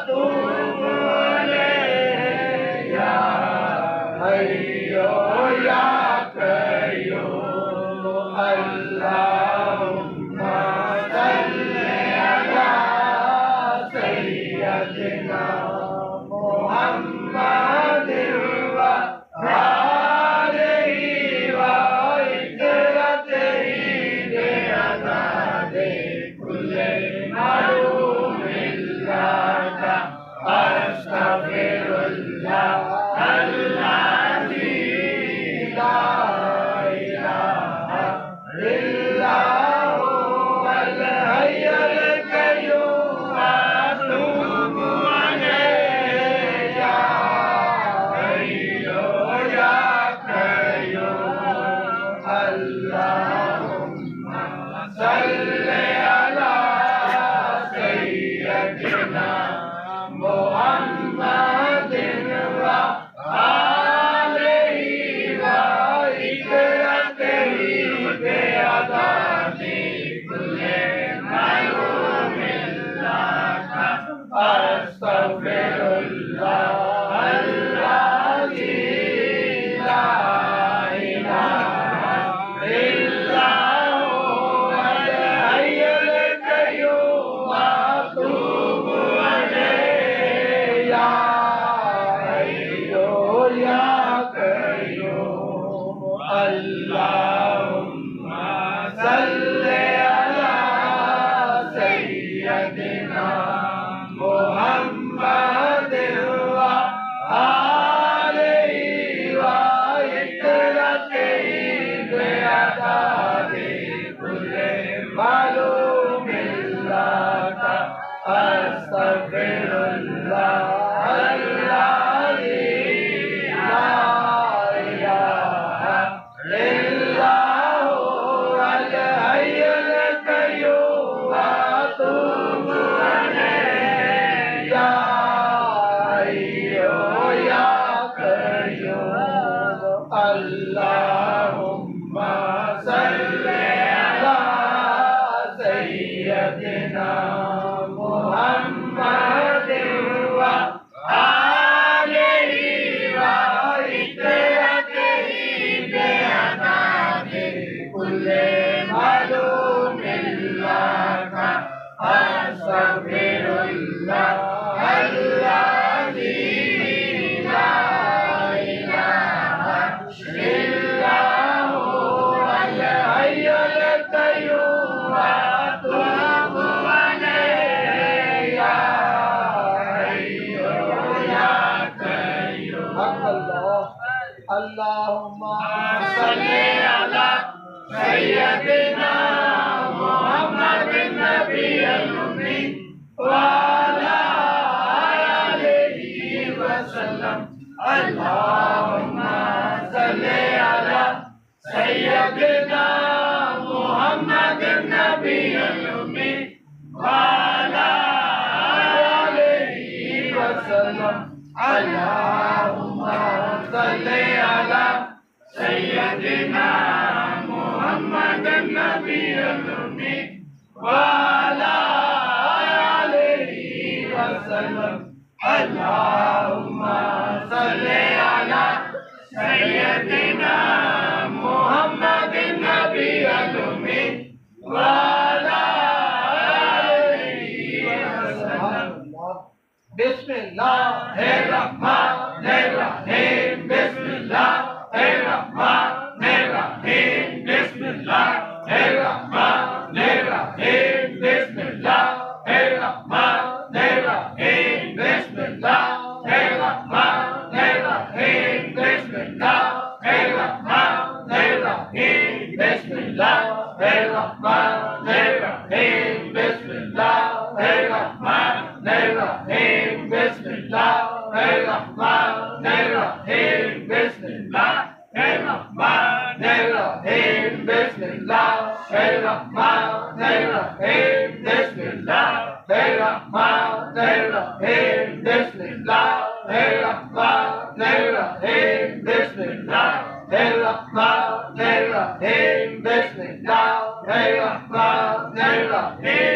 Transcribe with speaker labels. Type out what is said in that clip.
Speaker 1: وأتوب إليه يا حي يا قيوم اللهم صل على سيدنا محمد وآله وعترته بعدد كل معلوم لك أستغفر الله الذي لا إله إلا هو الحي القيوم أتوب إليه يا حي يا قيوم اللهم صل على سيدنا محمد وآله وعترته بعدد كل معلوم لك أستغفر الله الذي لا إله إلا هو الحي القيوم أتوب إليه يا حي يا قيوم اللهم صل على سيدنا محمد وآله وعترته بعدد كل معلوم لك أستغفر الله الذي لا إله إلا هو الحي القيوم أتوب إليه يا حي يا قيوم اللهم صل على سيدنا محمد وآله وعترته بعدد كل معلوم لك أستغفر الله الذي لا إله إلا هو الحي القيوم أتوب إليه يا حي يا قيوم اللهم صل على سيدنا محمد النبي الأمي وعلى آله وسلم اللهم صل على سيدنا محمد النبي الأمي وعلى آله وسلم اللهم صل على سيدنا محمد النبي الأمي وعلى آله وسلم اللهم صل على سيدنا محمد النبي الأمي وعلى آله وسلم بسم الله الرحمن الرحيم بسم الله الرحمن الرحيم بسم الله الرحمن الرحيم بسم الله الرحمن الرحيم بسم الله الرحمن الرحيم بسم الله الرحمن الرحيم بسم الله الرحمن الرحيم بسم الله الرحمن الرحيم بسم الله الرحمن الرحيم بسم الله الرحمن الرحيم بسم الله الرحمن الرحيم بسم الله الرحمن الرحيم بسم الله الرحمن الرحيم بسم الله الرحمن الرحيم بسم الله الرحمن الرحيم